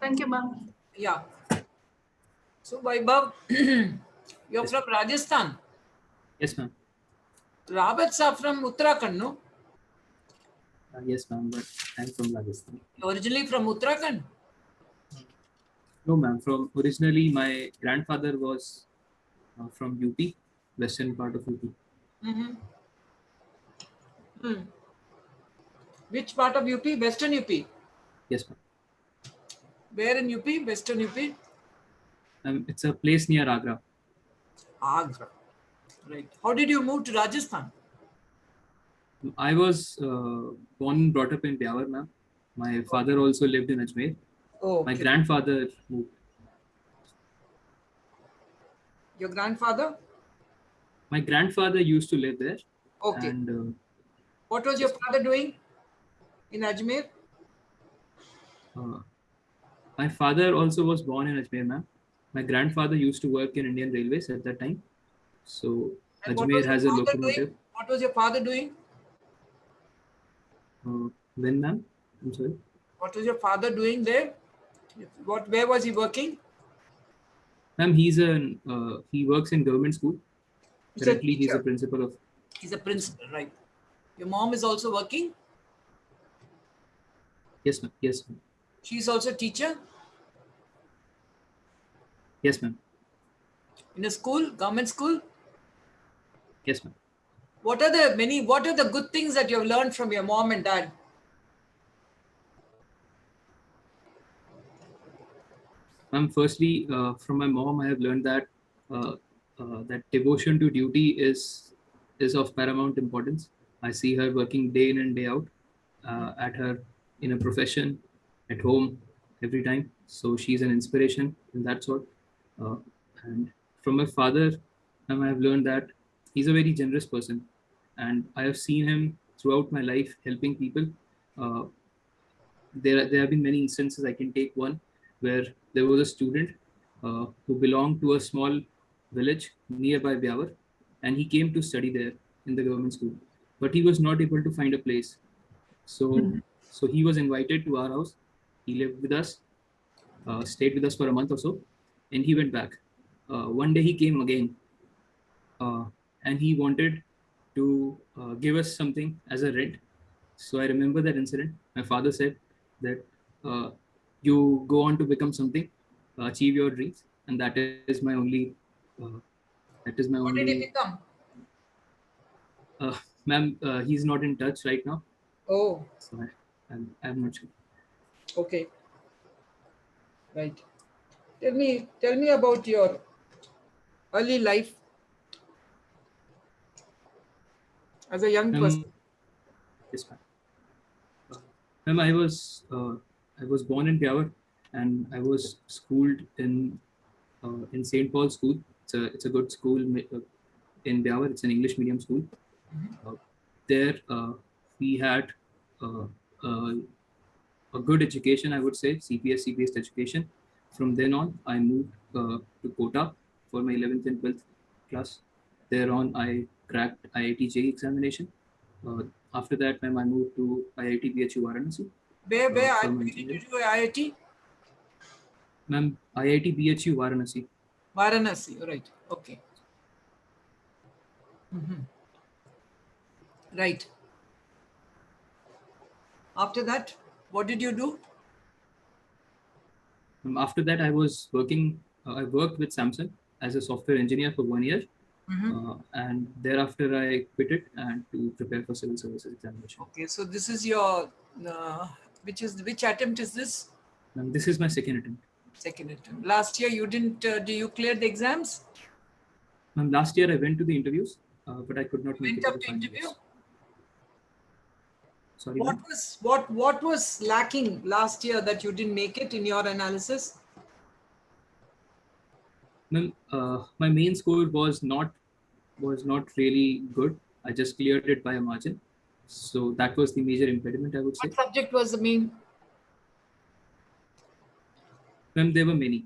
Thank you, ma'am. Yeah. So, Vaibhav, you're Yes. from Rajasthan. Yes, ma'am. Roberts are from Uttarakhand, no? Yes, ma'am. But I'm from Rajasthan. You're originally from Uttarakhand. No, ma'am. From originally, my grandfather was from UP, western part of UP. Which part of UP? Western UP. Yes, ma'am. Where in UP? Western UP? It's a place near Agra. Agra. Right. How did you move to Rajasthan? I was born and brought up in Byawar, ma'am. My father also lived in Ajmer. Oh, My okay. grandfather moved. Your grandfather? My grandfather used to live there. Okay. And What was your father doing in Ajmer? my father also was born in Ajmer, ma'am. My grandfather used to work in Indian Railways at that time. So And what was Ajmer your has a father locomotive. doing? What was your father doing? When, ma'am? I'm sorry. What was your father doing there? Where was he working? Ma'am, he works in government school. He's a Currently, he's a teacher. principal of. He's a principal, right? Your mom is also working. Yes, ma'am. Yes, ma'am. She's also a teacher Yes, ma'am. in a school, government school. Yes, ma'am. What are the good things that you've learned from your mom and dad? Ma'am, firstly, from my mom, I have learned that that devotion to duty is of paramount importance. I see her working day in and day out at her in a profession, at home, every time. So she's an inspiration in that sort. Uh, and from my father, ma'am, I have learned that he's a very generous person, and I have seen him throughout my life helping people. Uh, there have been many instances. I can take one where there was a student who belonged to a small village nearby Byawar, and he came to study there in the government school, but he was not able to find a place. So he was invited to our house. He lived with us, stayed with us for a month or so, and he went back. One day he came again, uh, and he wanted to give us something as a rent. So I remember that incident. My father said that you go on to become something, achieve your dreams, and that is my only. That is my What did he only. become? Ma'am, he's not in touch right now, Oh, so I'm not sure. okay. Right. Tell me about your early life as a young person. Yes, ma'am. Ma'am, I was born in Byawar, and I was schooled in St. Paul's School. It's a good school in Byawar. It's an English medium school. There we had uh, uh, a good education, I would say, CPSC based education. From then on, I moved to Kota for my 11th and 12th class. Thereon, I cracked IIT JEE examination. After that, ma'am, I moved to IIT BHU Varanasi. Where for my did you engineering. do IIT? Ma'am, IIT BHU Varanasi. Varanasi, right. Okay. Right. After that, what did you do? After that, I was working. I worked with Samsung as a software engineer for 1 year, and thereafter I quit it and to prepare for civil services examination. Okay, so this is your which attempt is this? And this is my second attempt. Second attempt. Last year you didn't. Do you clear the exams? Last year I went to the interviews, but I could not make Went it to up the to finals. interview. Sorry, What was lacking last year that you didn't make it in your analysis? ma'am. My main score was not really good. I just cleared it by a margin, so that was the major impediment, I would say. What subject was the main? Ma'am, there were many.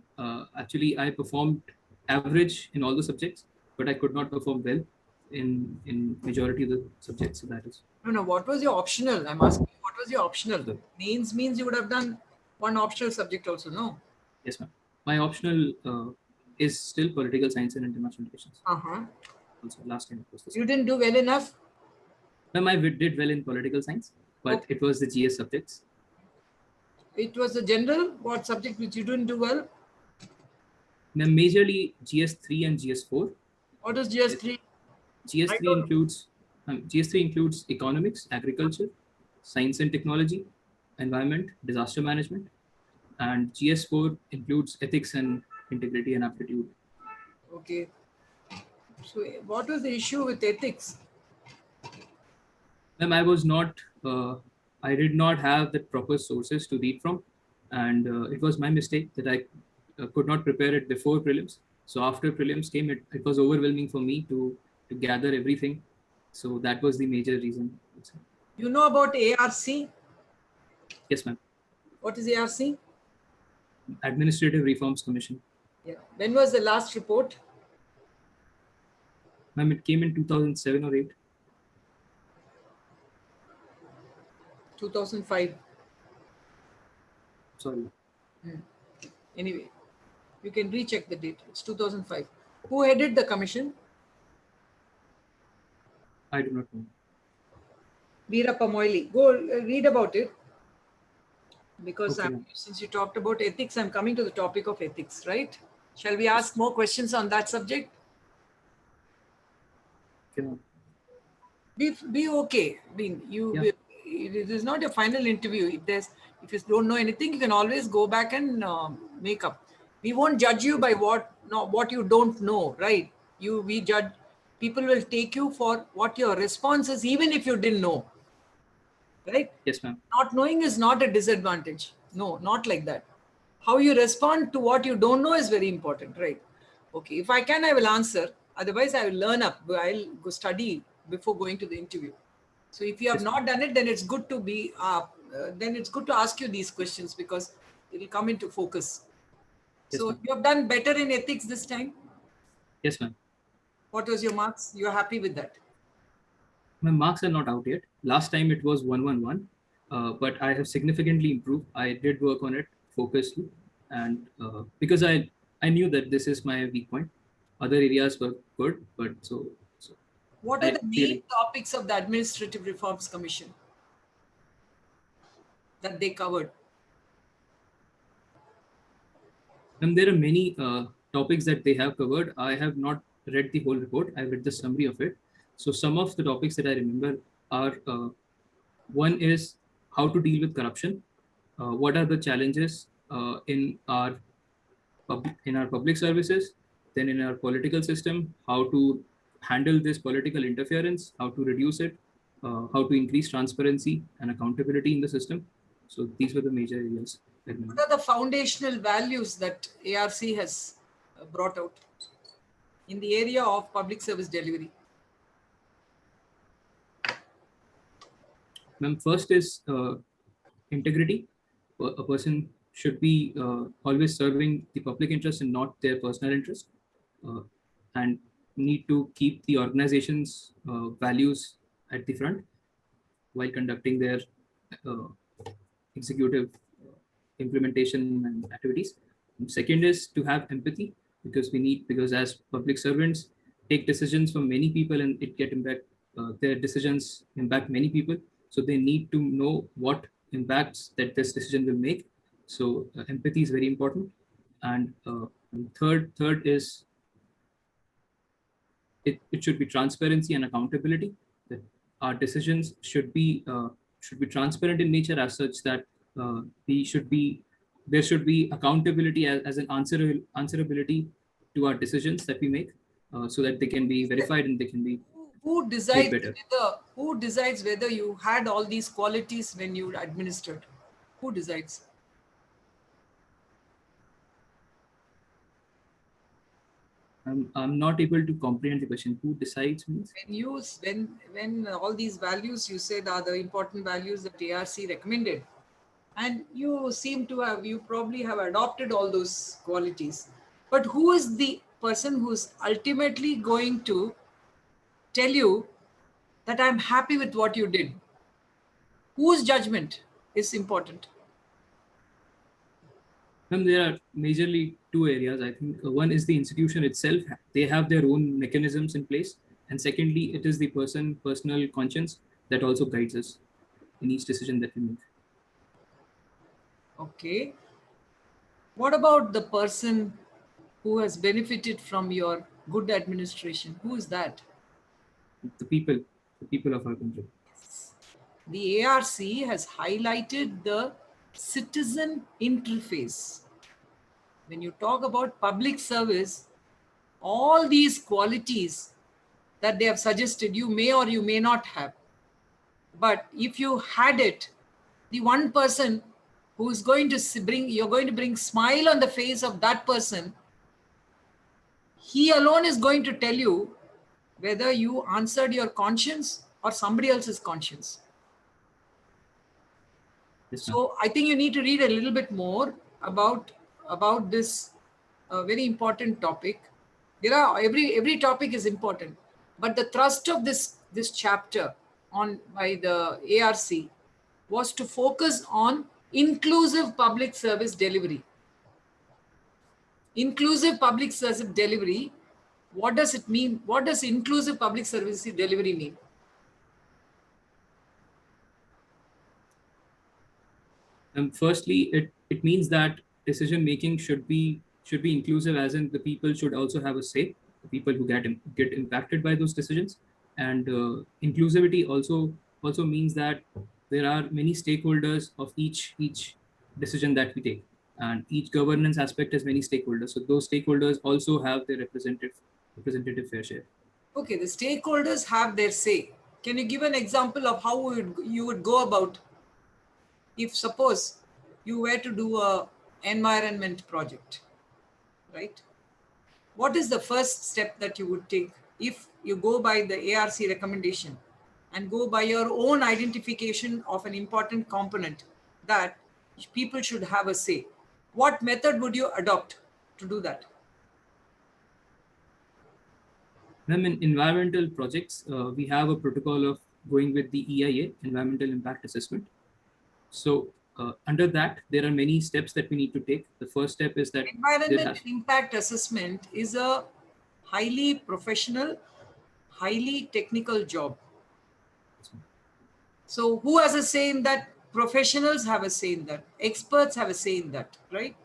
Actually, I performed average in all the subjects, but I could not perform well in majority of the subjects. So that is. No. What was your optional? I'm asking you, what was your optional? Sorry. Mains means you would have done One optional subject also, no? Yes, ma'am. My optional is still political science and international relations. Uh-huh. Also, last time it was the You same. didn't do well enough? Ma'am, I did well in political science, but Okay. it was the GS subjects. It was the general, what subject which you didn't do well? Ma'am, majorly GS3 and GS4. What is GS3? I GS3 don't. includes GS3 includes economics, agriculture, science and technology, environment, disaster management, and GS4 includes ethics and integrity and aptitude. Okay. So what was the issue with ethics? Ma'am, I did not have the proper sources to read from, and it was my mistake that I could not prepare it before prelims. So after prelims came, it was overwhelming for me to gather everything. So that was the major reason. You know about ARC? Yes, ma'am. What is ARC? Administrative Reforms Commission. Yeah. When was the last report? Ma'am, it came in 2007 or 8. 2005. Sorry. Anyway, you can recheck the date. It's 2005. Who headed the commission? I do not know. Veerappa Moily. Go read about it. Because Okay, ma'am. since you talked about ethics, I'm coming to the topic of ethics, right? Shall we ask more questions on that subject? Okay, ma'am. Be okay. I mean, Yeah. it is not a final interview. If you don't know anything, you can always go back and make up. We won't judge you by what you don't know, right? We judge. People will take you for what your response is, even if you didn't know, right? Yes, ma'am. Not knowing is not a disadvantage. No, not like that. How you respond to what you don't know is very important, right? Okay, if I can, I will answer. Otherwise, I will learn up. I'll go study before going to the interview. So if you have Yes, not done it, then it's good to be. Then it's good to ask you these questions because it will come into focus. yes, So ma'am. you have done better in ethics this time. Yes, ma'am. What was your marks? You are happy with that? My marks are not out yet. Last time it was 111, but I have significantly improved. I did work on it focusedly, and because I knew that this is my weak point. Other areas were good, but so What are I the main really. topics of the Administrative Reforms Commission that they covered? And there are many topics that they have covered. I have not read the whole report. I read the summary of it. So some of the topics that I remember are one is how to deal with corruption. What are the challenges in our public services, then in our political system, how to handle this political interference, how to reduce it, how to increase transparency and accountability in the system. So these were the major areas. What are the foundational values that ARC has brought out in the area of public service delivery? Ma'am, first is integrity. A person should be always serving the public interest and not their personal interest, uh, and need to keep the organization's values at the front while conducting their uh, executive implementation and activities. Second is to have empathy because as public servants take decisions from many people and their decisions impact many people. So they need to know what impacts that this decision will make. So empathy is very important. And third is it should be transparency and accountability. That our decisions should be transparent in nature as such that we should be there should be accountability as an answerability to our decisions that we make, so that they can be verified and they can be Who made decides better. whether you had all these qualities when you administered? Who decides? I'm not able to comprehend the question. Who decides means? When all these values you said are the important values that ARC recommended, and you probably have adopted all those qualities. But who is the person who's ultimately going to tell you that I'm happy with what you did? Whose judgment is important? Ma'am, there are majorly two areas. I think one is the institution itself. They have their own mechanisms in place. And secondly, it is the personal conscience that also guides us in each decision that we make. Okay. What about the person who has benefited from your good administration? Who is that? The people of our country. The ARC has highlighted the citizen interface. When you talk about public service, all these qualities that they have suggested, you may or you may not have. But if you had it, the one person who is going to you're going to bring smile on the face of that person, he alone is going to tell you whether you answered your conscience or somebody else's conscience. Yes, ma'am. So I think you need to read a little bit more about this very important topic. There are every topic is important, but the thrust of this chapter on by the ARC was to focus on inclusive public service delivery. Inclusive public service delivery. What does it mean? What does inclusive public service delivery mean? Firstly, it means that decision making should be inclusive, as in the people should also have a say. The people who get impacted by those decisions, and inclusivity also means that there are many stakeholders of each decision that we take, and each governance aspect has many stakeholders. So those stakeholders also have their representative fair share. Okay, the stakeholders have their say. Can you give an example of how you would go about if suppose you were to do a environment project, right? What is the first step that you would take if you go by the ARC recommendation and go by your own identification of an important component that people should have a say? What method would you adopt to do that? Then in environmental projects, we have a protocol of going with the EIA, Environmental Impact Assessment. So under that, there are many steps that we need to take. The first step is that Environmental impact assessment is a highly professional, highly technical job. So who has a say in that? Professionals have a say in that. Experts have a say in that, right?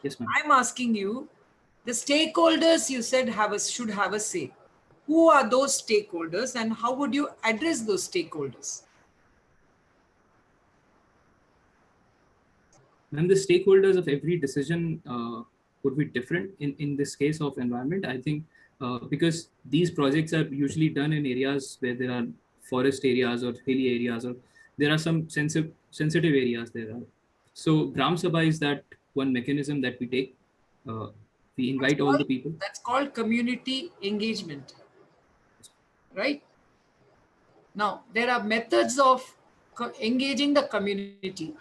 Yes, ma'am. I'm asking you, the stakeholders you said should have a say. Who are those stakeholders and how would you address those stakeholders? Then the stakeholders of every decision would be different in this case of environment. I think because these projects are usually done in areas where there are forest areas or hilly areas, or there are some sensitive areas there are. So Gram Sabha is that one mechanism that we take. We invite all the people. That's called community engagement, right? Now, there are methods of engaging the community.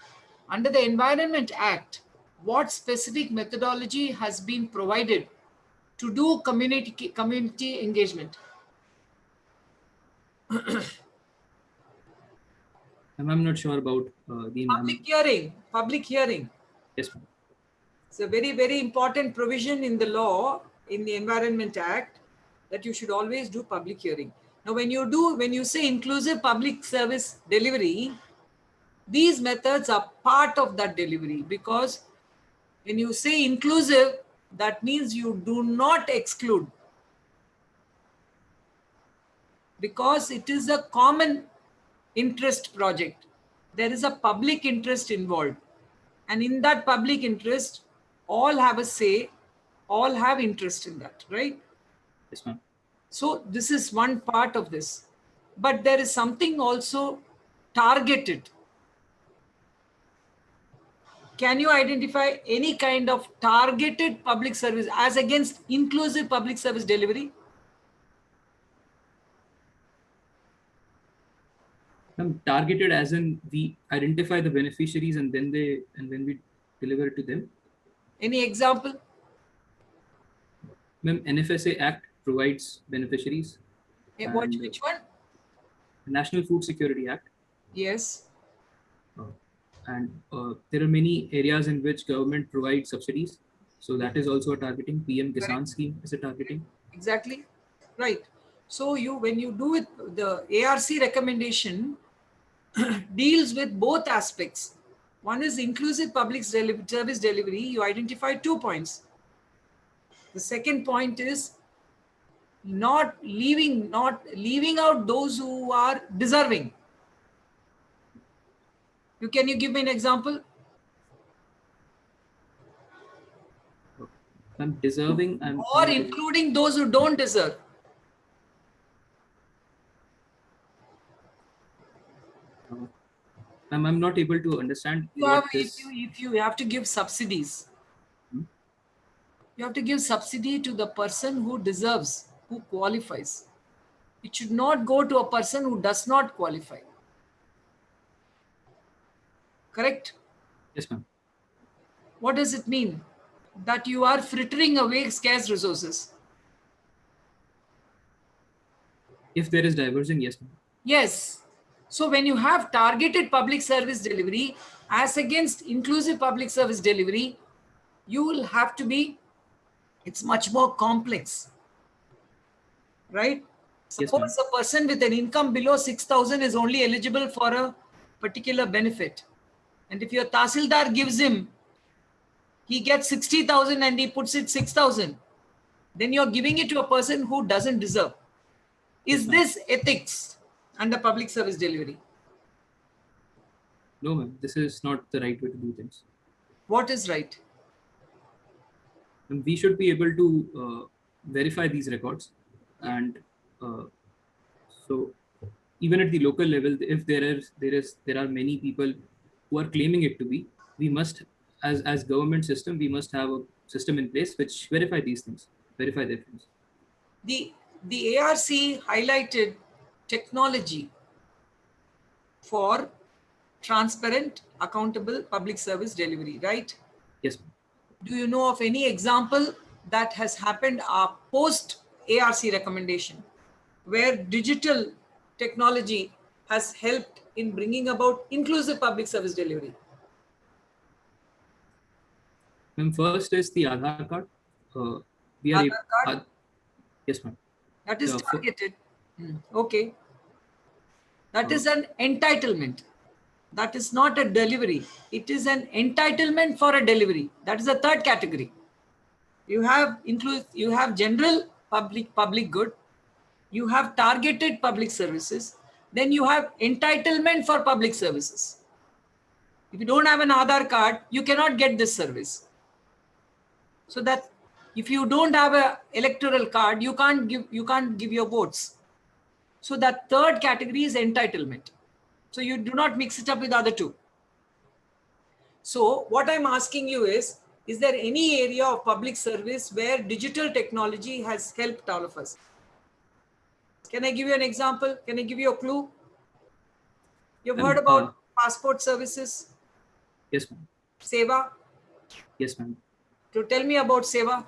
Under the Environment Act, what specific methodology has been provided to do community engagement? I'm not sure about the environment. Public hearing. Yes, ma'am. It's a very, very important provision in the law, in the Environment Act, that you should always do public hearing. Now, when you say inclusive public service delivery, these methods are part of that delivery, because when you say inclusive, that means you do not exclude, because it is a common interest project. There is a public interest involved. And in that public interest, all have a say, all have interest in that, right? Yes, ma'am. So this is one part of this. But there is something also targeted. Can you identify any kind of targeted public service as against inclusive public service delivery? Targeted as in we identify the beneficiaries and then we deliver it to them. Any example? Ma'am, NFSA Act provides beneficiaries. Which one? The National Food Security Act. Yes. and there are many areas in which government provides subsidies. So that is also a targeting. PM Correct. Kisan scheme is a targeting. Exactly. Right. So when you do it, the ARC recommendation deals with both aspects. One is inclusive public service delivery. You identify 2 points. The second point is not leaving out those who are deserving. Can you give me an example? I'm deserving. I'm Or not able. including those who don't deserve. I'm not able to understand You what have this. if you have to give subsidies, Hmm? you have to give subsidy to the person who deserves, who qualifies. It should not go to a person who does not qualify. Correct? Yes, ma'am. What does it mean? That you are frittering away scarce resources. If there is diversion, yes, ma'am. Yes. So when you have targeted public service delivery as against inclusive public service delivery, you will have to be, it's much more complex, right? Yes, ma'am. Suppose a person with an income below 6,000 is only eligible for a particular benefit. And if your Tahsildar gives him, he gets 60,000 and he puts it 6,000, then you're giving it to a person who doesn't deserve. Yes, Is ma'am. this ethics under public service delivery? No, ma'am. This is not the right way to do things. What is right? And we should be able to verify these records, and uh, so even at the local level, if there are many people who are claiming it to be, we must, as government system, we must have a system in place which verify these things, verify their things. The ARC highlighted technology for transparent, accountable public service delivery, right? Yes, ma'am. Do you know of any example that has happened post ARC recommendation where digital technology has helped in bringing about inclusive public service delivery? Ma'am, first is the Aadhaar card. We are Aadhaar card, yes, ma'am. that is The targeted. Okay. That uh, is an entitlement. That is not a delivery. It is an entitlement for a delivery. That is the third category. You have general public good. You have targeted public services. Then you have entitlement for public services. If you don't have an Aadhaar card, you cannot get this service. So that if you don't have an electoral card, you can't give your votes. So that third category is entitlement. So you do not mix it up with the other two. So what I'm asking you is there any area of public service where digital technology has helped all of us? Can I give you an example? Can I give you a clue? You've heard about passport services, yes, ma'am. Seva. Yes, ma'am. To tell me about Seva.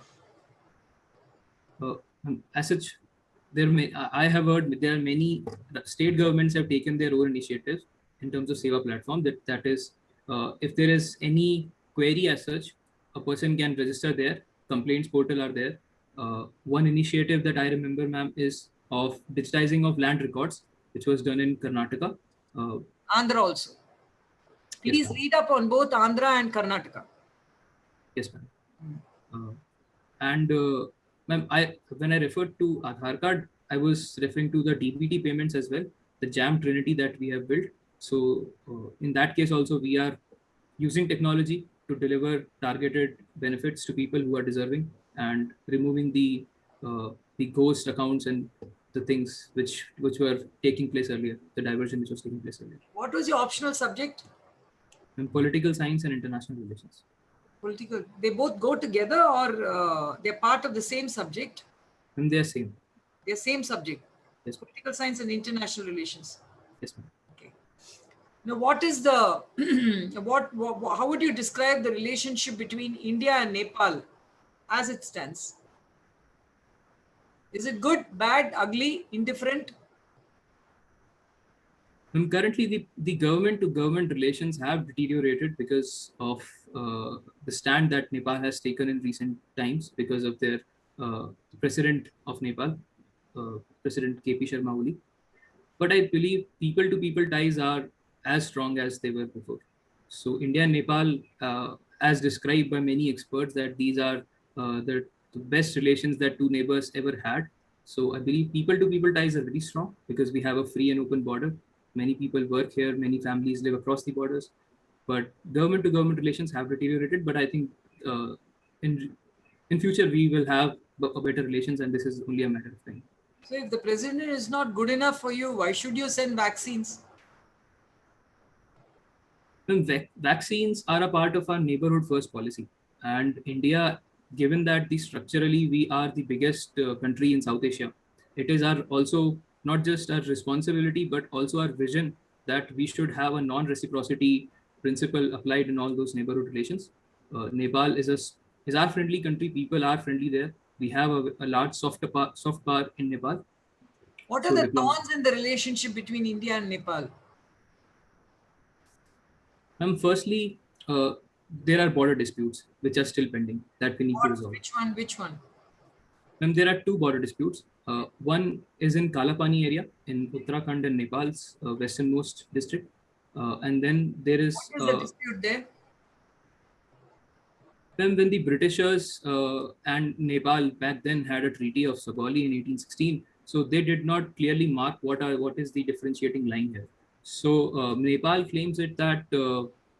As such, I have heard there are many state governments have taken their own initiatives in terms of Seva platform. That is, if there is any query as such, a person can register there. Complaints portal are there. One initiative that I remember, ma'am, is of digitizing of land records, which was done in Karnataka. Andhra also. Yes, Please ma'am. read up on both Andhra and Karnataka. Yes, ma'am. And ma'am, when I referred to Aadhaar card, I was referring to the DBT payments as well, the Jam Trinity that we have built. So in that case also, we are using technology to deliver targeted benefits to people who are deserving, and removing the ghost accounts and the things which were taking place earlier, the diversion which was taking place earlier. What was your optional subject? And political science and international relations. Political. They both go together, or they're part of the same subject? And they're same. They're same subject. Yes. Political science and international relations. Yes, ma'am. Okay. Now, what is the how would you describe the relationship between India and Nepal as it stands? Is it good, bad, ugly, indifferent? Currently, the government to government relations have deteriorated because of the stand that Nepal has taken in recent times because of their uh, president of Nepal, President KP Sharma Oli. But I believe people to people ties are as strong as they were before. So India and Nepal, as described by many experts, that these are the best relations that two neighbors ever had. So I believe people to people ties are very strong because we have a free and open border. Many people work here, many families live across the borders. But government to government relations have deteriorated. But I think in in future we will have a better relations, and this is only a matter of time. So if the president is not good enough for you, why should you send vaccines? Vaccines are a part of our neighborhood first policy, and India, given that the structurally we are the biggest country in South Asia, it is our also not just our responsibility but also our vision that we should have a non-reciprocity principle applied in all those neighborhood relations. Nepal is our friendly country. People are friendly there. We have a large soft power in Nepal. What are So the diplomacy. thorns in the relationship between India and Nepal? Firstly, there are border disputes which are still pending that we need to What? resolve. Which one? Which one? There are two border disputes. One is in Kalapani area in Uttarakhand and Nepal's westernmost district. And then there What is is the dispute there? when the Britishers and Nepal back then had a treaty of Sabauli in 1816, so they did not clearly mark what is the differentiating line here. So Nepal claims it that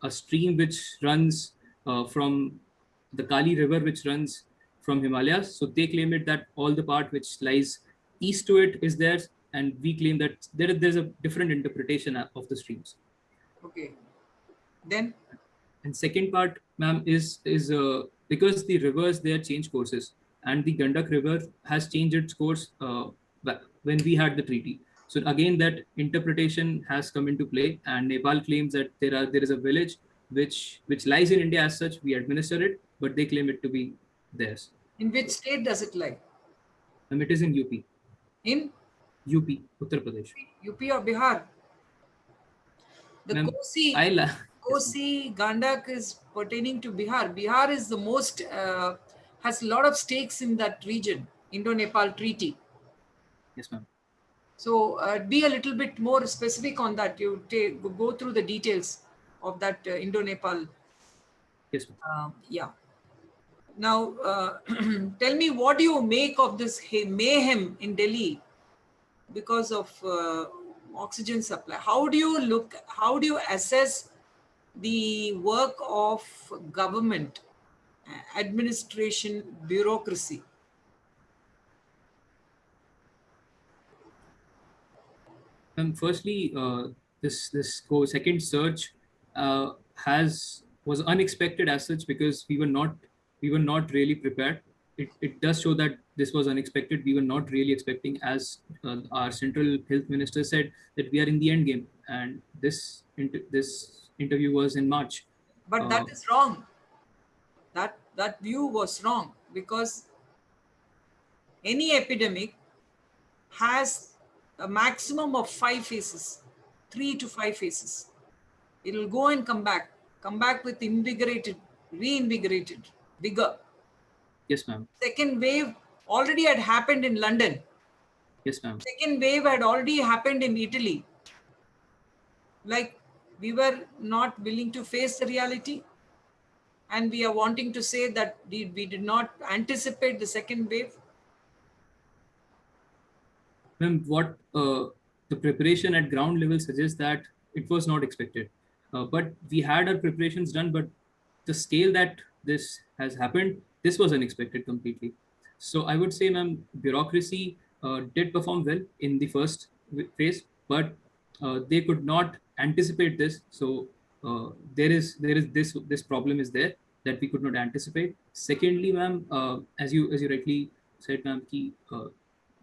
a stream which runs from the Kali River, which runs from Himalayas, so they claim it that all the part which lies east to it is theirs, and we claim that there's a different interpretation of the streams. Okay. Then And second part, ma'am, is because the rivers there change courses, and the Gandak River has changed its course when we had the treaty. So again, that interpretation has come into play, and Nepal claims that there is a village which lies in India as such. We administer it, but they claim it to be theirs. in which state does it lie? It is in UP, In Uttar Pradesh. UP or Bihar? The Ma'am, Kosi, I la- yes, ma'am. Kosi Gandak is pertaining to Bihar. Bihar is the most, has a lot of stakes in that region, Indo-Nepal treaty. Yes, ma'am. So be a little bit more specific on that. You go through the details of that Indo-Nepal. Yes, ma'am. Yeah. Now, tell me, what do you make of this mayhem in Delhi because of oxygen supply? How do you look? How do you assess the work of government, administration, bureaucracy? Firstly, second surge was unexpected as such because we were not really prepared. It does show that this was unexpected. We were not really expecting, as our central health minister said, that we are in the end game, and this interview was in March. But that is wrong. That view was wrong, because any epidemic has a maximum of 5 phases, 3 to 5 phases. It will go and come back with reinvigorated, vigor. Yes, ma'am. Second wave already had happened in London. Yes, ma'am. Second wave had already happened in Italy. Like, we were not willing to face the reality, and we are wanting to say that we did not anticipate the second wave. Ma'am, what the preparation at ground level suggests that it was not expected. But we had our preparations done, but the scale that this has happened, this was unexpected completely. So I would say, ma'am, bureaucracy did perform well in the first phase, but they could not anticipate this. So there is this problem is there that we could not anticipate. Secondly, ma'am, as you rightly said, ma'am,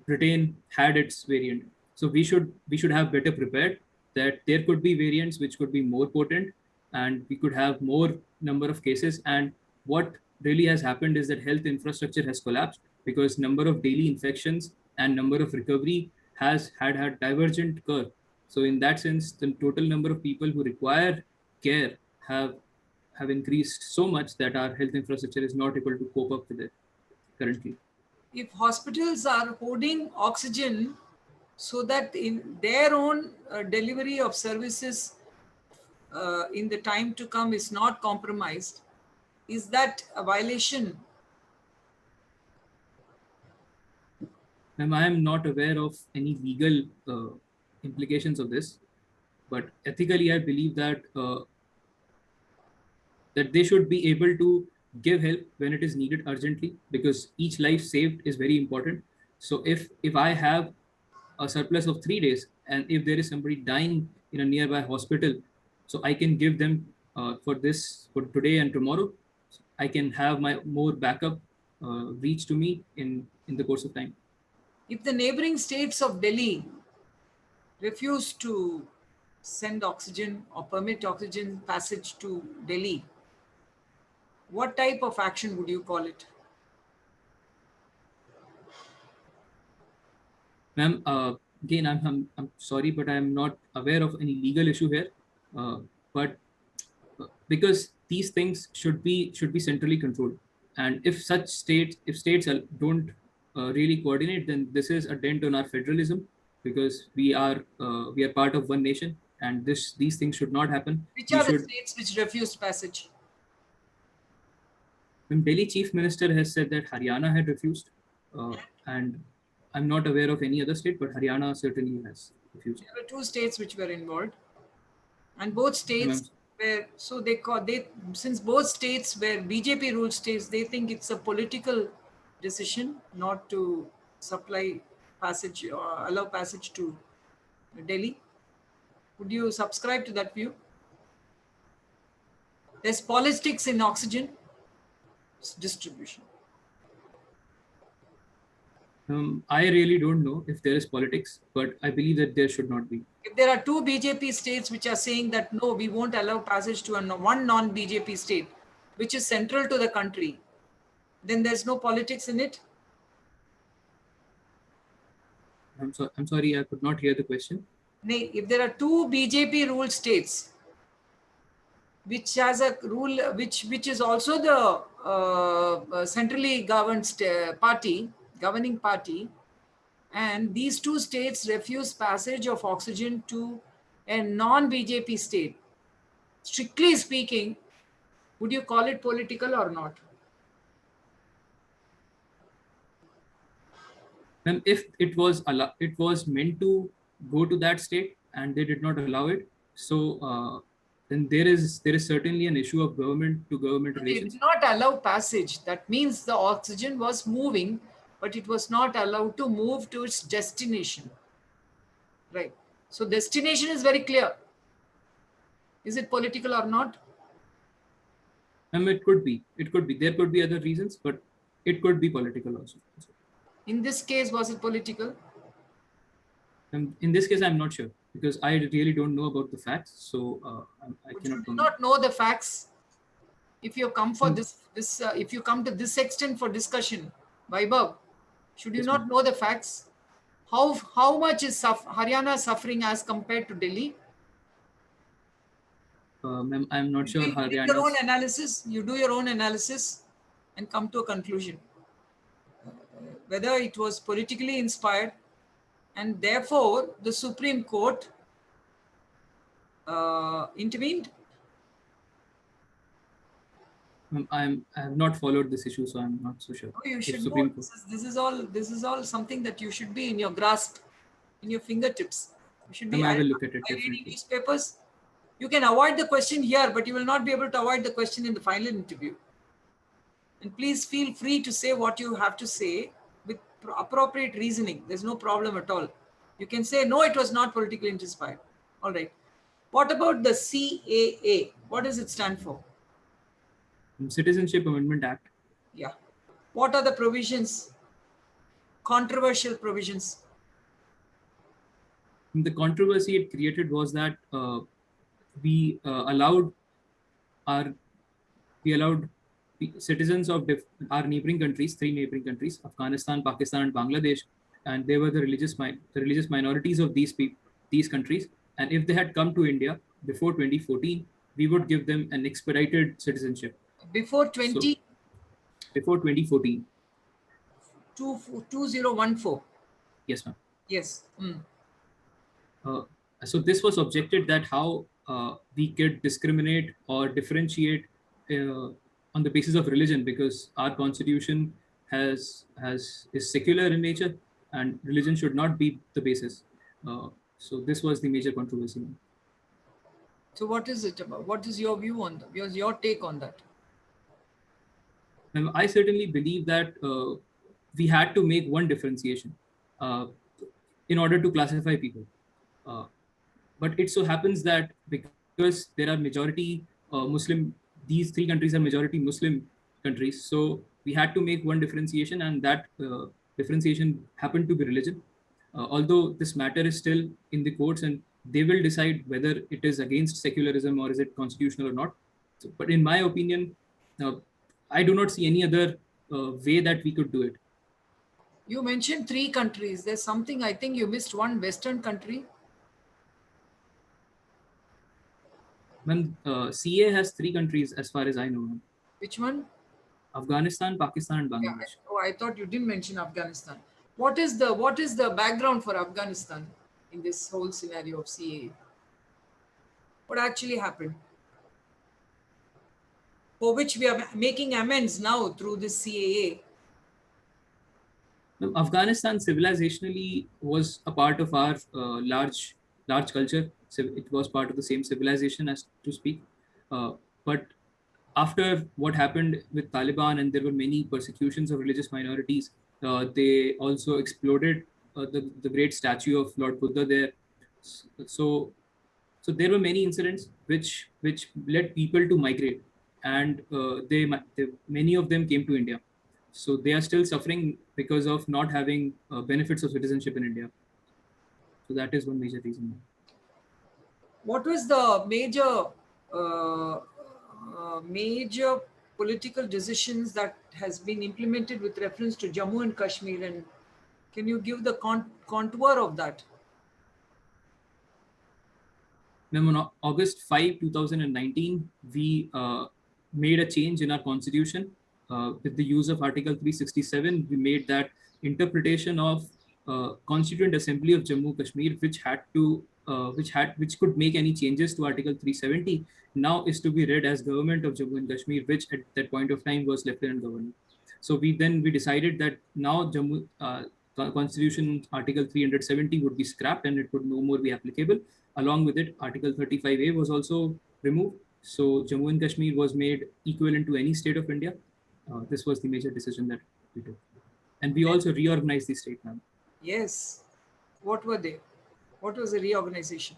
Britain had its variant. So we should have better prepared that there could be variants which could be more potent, and we could have more number of cases. And what really has happened is that health infrastructure has collapsed because number of daily infections and number of recovery has had divergent curve. So in that sense, the total number of people who require care have increased so much that our health infrastructure is not able to cope up with it currently. If hospitals are hoarding oxygen so that in their own delivery of services in the time to come is not compromised, is that a violation? Ma'am, I am not aware of any legal implications of this, but ethically, I believe that they should be able to give help when it is needed urgently, because each life saved is very important. So if I have a surplus of 3 days, and if there is somebody dying in a nearby hospital, so I can give them for today and tomorrow. I can have my more backup reach to me in the course of time. If the neighboring states of Delhi refuse to send oxygen or permit oxygen passage to Delhi, what type of action would you call it? Ma'am, again, I'm sorry, but I'm not aware of any legal issue here. But because these things should be centrally controlled, and if states don't really coordinate, then this is a dent on our federalism, because we are part of one nation, and these things should not happen. Which We are the should. states which refused passage? When Delhi Chief Minister has said that Haryana had refused, and I'm not aware of any other state, but Haryana certainly has refused. There were two states which were involved, and both Ma'am, states were, so they since both states were BJP ruled states, they think it's a political decision not to supply passage or allow passage to Delhi. Would you subscribe to that view? There's politics in oxygen distribution. I really don't know if there is politics, but I believe that there should not be. If there are two BJP states which are saying that no, we won't allow passage to one non-BJP state, which is central to the country, then there's no politics in it. I'm sorry, I could not hear the question. If there are two BJP ruled states, which has a rule, which is also the centrally governed governing party, and these two states refuse passage of oxygen to a non-BJP state, strictly speaking, would you call it political or not? And if it was meant to go to that state and they did not allow it, so then there is certainly an issue of government to government They relations. did not allow passage. That means the oxygen was moving, but it was not allowed to move to its destination. Right. So destination is very clear. Is it political or not? It could be. There could be other reasons, but it could be political also. In this case, was it political? In this case, I'm not sure, because I really don't know about the facts, so I Would cannot you do comment. not know the facts? If you come for if you come to this extent for discussion, Vaibhav, should you Yes, not ma'am. know the facts? How much is Haryana suffering as compared to Delhi? Ma'am, I'm not sure You do your own Haryana's. analysis. You do your own analysis and come to a conclusion. Whether it was politically inspired, and therefore the Supreme Court intervened. I have not followed this issue, so I'm not so sure. Oh, you If should know. Supreme Court. This is all something that you should be in your grasp, in your fingertips. You should be. I will look at it by reading definitely. newspapers. You can avoid the question here, but you will not be able to avoid the question in the final interview. And please feel free to say what you have to say with appropriate reasoning. There's no problem at all. You can say, no, it was not politically inspired. All right. What about the CAA? What does it stand for? Citizenship Amendment Act. Yeah. What are the provisions? Controversial provisions. The controversy it created was that we allowed citizens of our neighboring countries, 3 neighboring countries, Afghanistan, Pakistan, and Bangladesh, and they were the religious minorities of these countries. And if they had come to India before 2014, we would give them an expedited citizenship. Before So before 2014, 2014. yes, ma'am. Yes. Mm. Uh, so this was objected that how we could discriminate or differentiate on the basis of religion, because our constitution is secular in nature and religion should not be the basis. So this was the major controversy. So what is it about? What is your view on that? Your take on that? And I certainly believe that we had to make one differentiation uh, in order to classify people. Uh, but it so happens that because there are majority Muslim, these three countries are majority Muslim countries, so we had to make one differentiation, and that differentiation happened to be religion. Although this matter is still in the courts, and they will decide whether it is against secularism or is it constitutional or not. So, but in my opinion, uh, I do not see any other way that we could do it. You mentioned three countries. There's something, I think you missed one Western country. Ma'am, CA has three countries as far as I know, ma'am. Which one? Afghanistan, Pakistan, and Yeah. Bangladesh. Oh, I thought you didn't mention Afghanistan. What is the background for Afghanistan in this whole scenario of CAA? What actually happened? For which we are making amends now through this CAA. Now, Afghanistan civilizationally was a part of our large culture. So it was part of the same civilization, as to speak. But after what happened with Taliban, and there were many persecutions of religious minorities, they also exploded the great statue of Lord Buddha there. So so there were many incidents which led people to migrate, and they many of them came to India. So they are still suffering because of not having benefits of citizenship in India. So that is one major reason. What was the major political decisions that has been implemented with reference to Jammu and Kashmir, and can you give the contour of that? Ma'am, on August 5, 2019, we made a change in our constitution with the use of Article 367. We made that interpretation of Constituent Assembly of Jammu Kashmir, which could make any changes to Article 370, now is to be read as Government of Jammu and Kashmir, which at that point of time was Lieutenant Governor. So we decided that now Jammu Constitution Article 370 would be scrapped and it would no more be applicable. Along with it, Article 35A was also removed. So Jammu and Kashmir was made equivalent to any state of India. This was the major decision that we took. And we also reorganized the state now. Yes. What were they? What was the reorganization?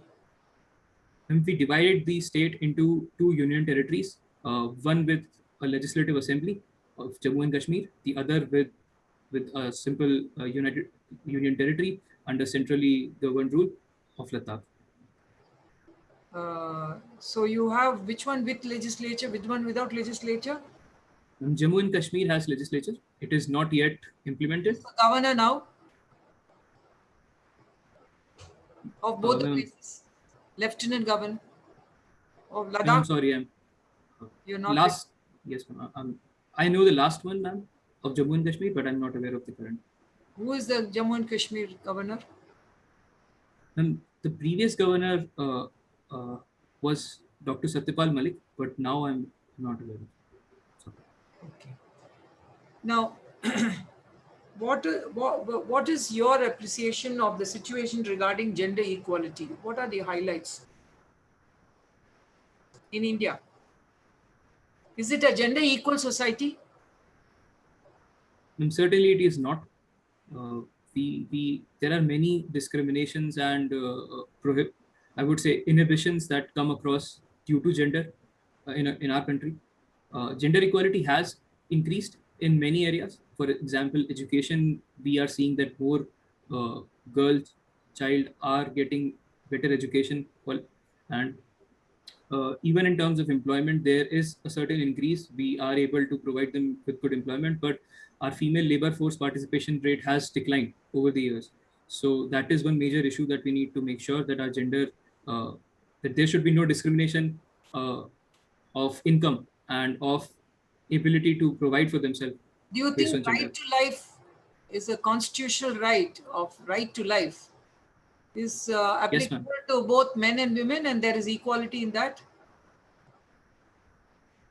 And we divided the state into two union territories, one with a legislative assembly of Jammu and Kashmir, the other with a simple united union territory under centrally governed rule of Ladakh. So you have which one with legislature, which one without legislature? And Jammu and Kashmir has legislature. It is not yet implemented. Who's the governor now of both the places? Lieutenant Governor of Ladakh? I'm sorry, You're not last. Yes, ma'am. I know the last one, ma'am, of Jammu and Kashmir, but I'm not aware of the current. Who is the Jammu and Kashmir governor? And the previous governor was Dr. Satyapal Malik, but now I'm not aware. Okay. Now, what is your appreciation of the situation regarding gender equality? What are the highlights in India? Is it a gender equal society? Certainly, it is not. There are many discriminations and I would say inhibitions that come across due to gender in our country. Gender equality has increased in many areas. For example, education, we are seeing that more girls, child are getting better education. Well, and even in terms of employment, there is a certain increase. We are able to provide them with good employment, but our female labor force participation rate has declined over the years. So that is one major issue that we need to make sure that our gender that there should be no discrimination of income and of ability to provide for themselves Do you based think on gender. right to life is a constitutional right of right to life is Yes, applicable ma'am. to both men and women, and there is equality in that?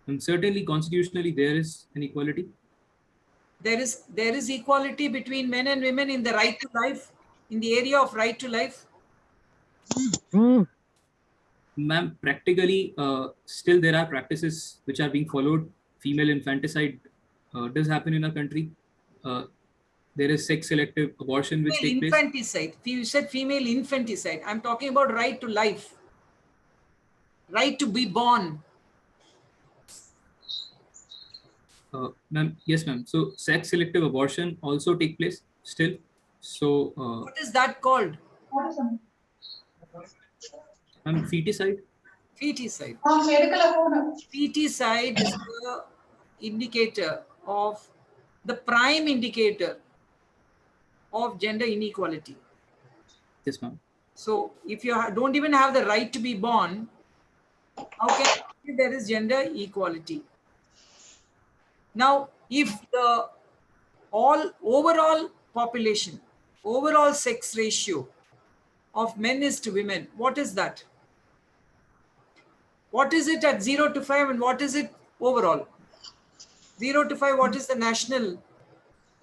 And certainly, constitutionally, there is an equality. There is equality between men and women in the right to life, in the area of right to life. Ma'am, practically, still there are practices which are being followed. Female infanticide does happen in our country. There is sex selective abortion which Female take place. infanticide. You said female infanticide. I'm talking about right to life, right to be born. Ma'am, yes, ma'am. So sex selective abortion also take place still. So, What is that called? ma'am, feticide. Feticide. Feticide is the indicator of the prime indicator of gender inequality. Yes, ma'am. So if you don't even have the right to be born, how can you say there is gender equality? Now, if the overall population, overall sex ratio of men is to women, what is that? What is it at 0 to 5 and what is it overall? 0 to 5, what is the national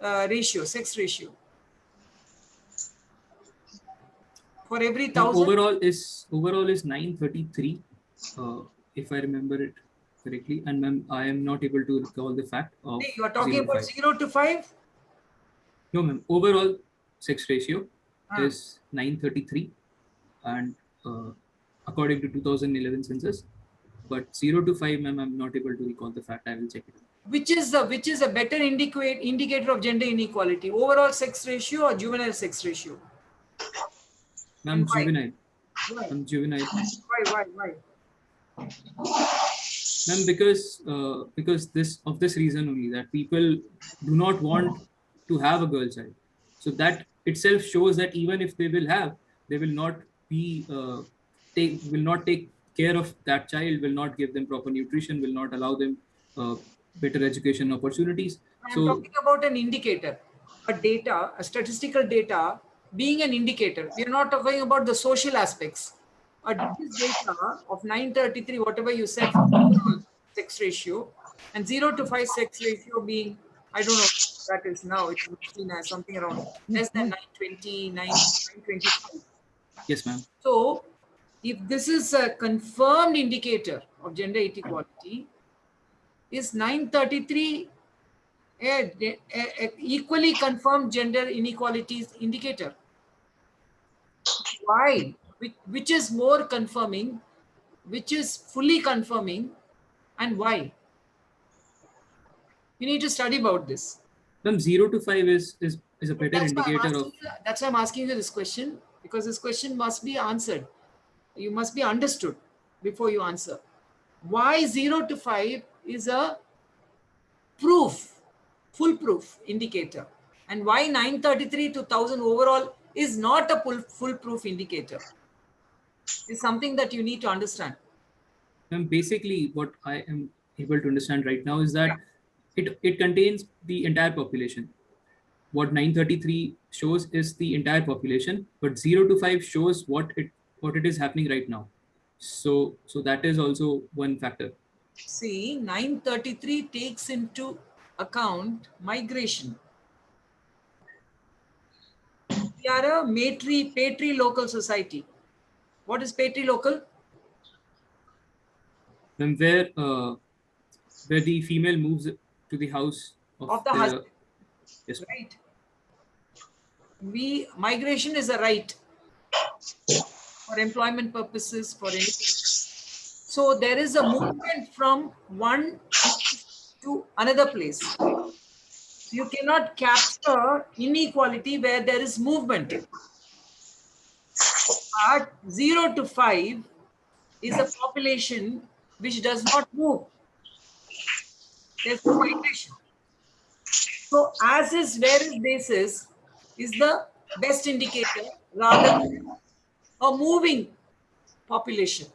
ratio, sex ratio? For every Ma'am, 1,000? overall is 933, if I remember it correctly. And ma'am, I am not able to recall the fact of You are talking 0 to about 5. 0 to 5? No, ma'am. Overall sex ratio Ah. is 933, and according to 2011 census. But 0 to 5, ma'am, I'm not able to recall the fact. I will check it. Which is a better indicator of gender inequality, overall sex ratio or juvenile sex ratio? Ma'am, And why? juvenile. Why? Ma'am, juvenile. Why? Ma'am, because this reason only, that people do not want to have a girl child. So that itself shows that even if they will have, they will not be will not take care of that child, will not give them proper nutrition, will not allow them better education opportunities. I'm So, talking about an indicator, a statistical data being an indicator. We are not talking about the social aspects. This data of 933, whatever you said, for overall sex ratio, and 0 to 5 sex ratio being, I don't know what that is now, it's seen as something around less than 920, 925. yes, ma'am. So, if this is a confirmed indicator of gender inequality, is 933 a equally confirmed gender inequalities indicator? Why? Which is more confirming, which is fully confirming, and why? You need to study about this. Ma'am, 0 to 5 is a better That's why indicator of. that's why I'm asking you this question, because this question must be answered. You must be understood before you answer. Why 0 to 5 is a foolproof indicator, and why 933 to 1000 overall is not a foolproof indicator is something that you need to understand. And basically, what I am able to understand right now is that it contains the entire population. What 933 shows is the entire population, but 0 to 5 shows what it is happening right now. So that is also one factor. See, 933 takes into account migration. We are a patrilocal society. What is patrilocal? Then where the female moves to the house Of the husband. Yes. Right. Migration is a right for employment purposes, for anything. So there is a movement from one to another place. You cannot capture inequality where there is movement. But 0 to 5 is a population which does not move. There's no migration. So as is, where is basis is the best indicator rather than a moving population.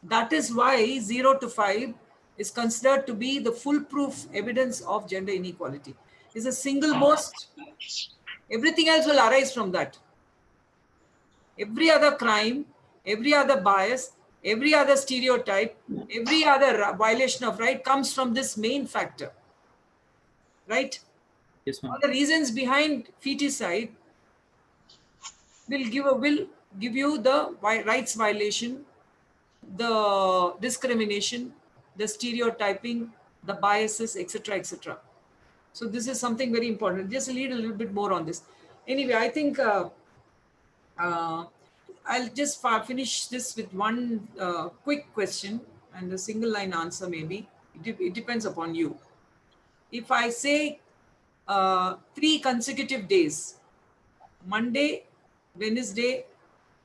That is why 0 to 5 is considered to be the foolproof evidence of gender inequality. It's the single most, everything else will arise from that. Every other crime, every other bias, every other stereotype, every other violation of right comes from this main factor, right? Yes, ma'am. All the reasons behind feticide will give you the rights violation, the discrimination, the stereotyping, the biases, etc., etc. So this is something very important. Just read a little bit more on this. Anyway, I think I'll just finish this with one quick question and a single line answer maybe. It depends upon you. If I say 3 consecutive days, Monday, Wednesday,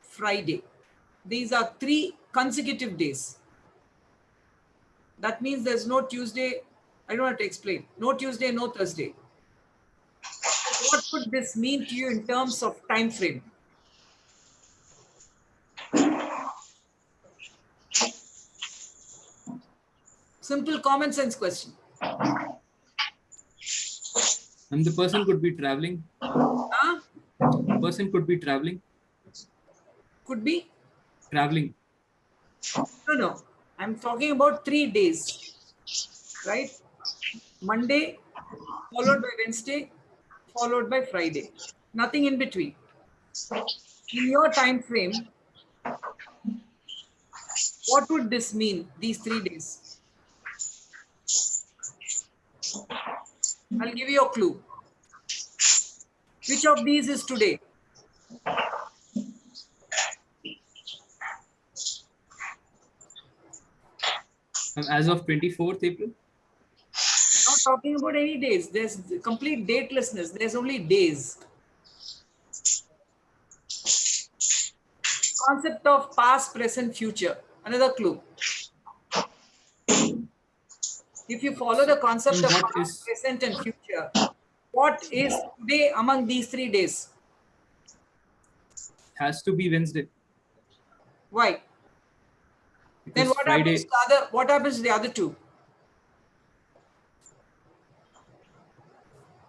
Friday. These are 3 consecutive days. That means there's no Tuesday. I don't have to explain. No Tuesday, no Thursday. What could this mean to you in terms of time frame? Simple common sense question. And the person could be traveling. Huh? The person could be traveling. Could be? Traveling. No. I'm talking about 3 days, right? Monday, followed by Wednesday, followed by Friday. Nothing in between. In your time frame, what would this mean, these 3 days? I'll give you a clue. Which of these is today? As of 24th April? Not talking about any days. There's complete datelessness. There's only days. Concept of past, present, future. Another clue. If you follow the concept of past, present, and future, what is today among these 3 days? Has to be Wednesday. Why? Because then what Friday, happens to the other? What happens to the other 2?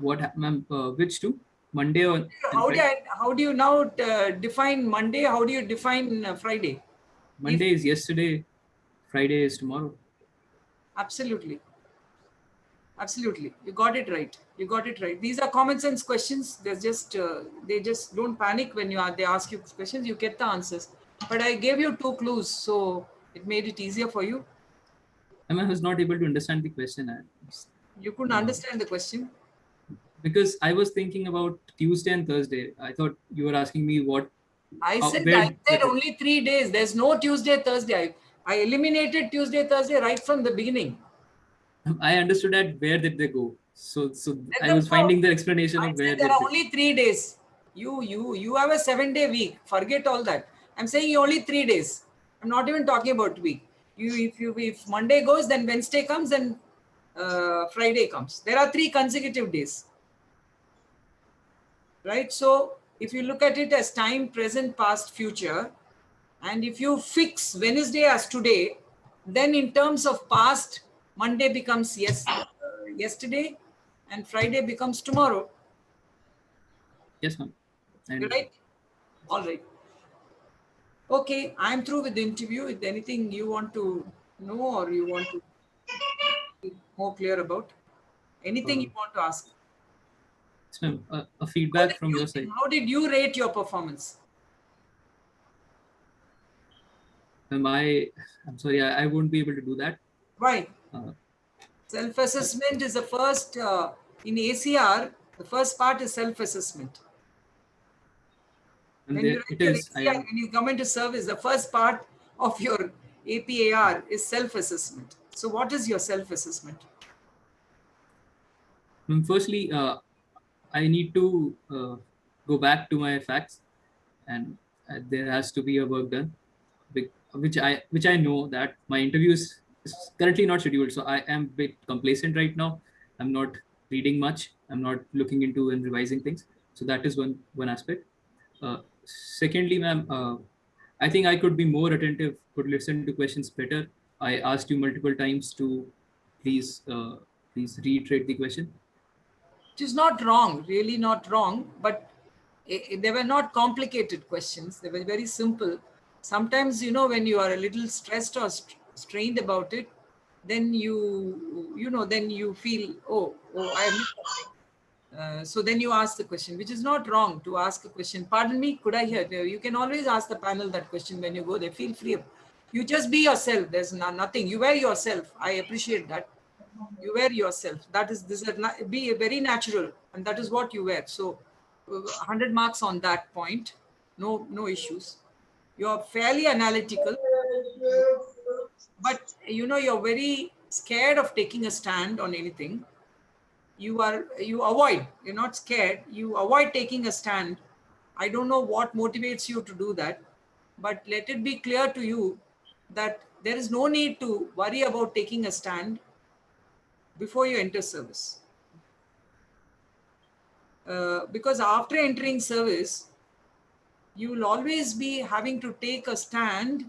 which 2? Monday or how do you now define Monday? How do you define Friday? Monday is yesterday, Friday is tomorrow. Absolutely. Absolutely. You got it right. You got it right. These are common sense questions. There's just they just don't panic when they ask you questions. You get the answers. But I gave you 2 clues, so it made it easier for you. I was not able to understand the question. You couldn't understand the question? Because I was thinking about Tuesday and Thursday. I thought you were asking me what. I said only 3 days. There's no Tuesday, Thursday. I eliminated Tuesday, Thursday right from the beginning. I understood that where did they go? So I was finding the explanation of where there are only 3 days. You have a 7-day week. Forget all that. I'm saying only 3 days. I'm not even talking about week. If Monday goes, then Wednesday comes, and Friday comes. There are 3 consecutive days. Right? So if you look at it as time, present, past, future, and if you fix Wednesday as today, then in terms of past, Monday becomes yesterday, and Friday becomes tomorrow. Yes, ma'am. Right? All right. Okay, I'm through with the interview. Is there anything you want to know or you want to be more clear about? Anything you want to ask? Yes, ma'am. A feedback from your side. How did you rate your performance? I'm sorry, I won't be able to do that. Why? Self-assessment is the first, in ACR, the first part is self-assessment. When you come into service, the first part of your APAR is self-assessment. So what is your self-assessment? Firstly, I need to go back to my facts, and there has to be a work done, which I know that my interview is currently not scheduled. So I am a bit complacent right now. I'm not reading much. I'm not looking into and revising things. So that is one aspect. Secondly, ma'am, I think I could be more attentive, could listen to questions better. I asked you multiple times to please, please reiterate the question. It is not wrong, really not wrong, but they were not complicated questions. They were very simple. Sometimes, when you are a little stressed or strained about it, then then you feel, I have missed something. So then you ask the question, which is not wrong to ask a question. Pardon me, could I hear? You can always ask the panel that question when you go there. Feel free. You just be yourself. There's nothing. You wear yourself. I appreciate that. You wear yourself. That is, be very natural, and that is what you wear. So 100 marks on that point. No issues. You're fairly analytical, but you're very scared of taking a stand on anything. You avoid, you're not scared, you avoid taking a stand. I don't know what motivates you to do that, but let it be clear to you that there is no need to worry about taking a stand before you enter service. Because after entering service, you will always be having to take a stand,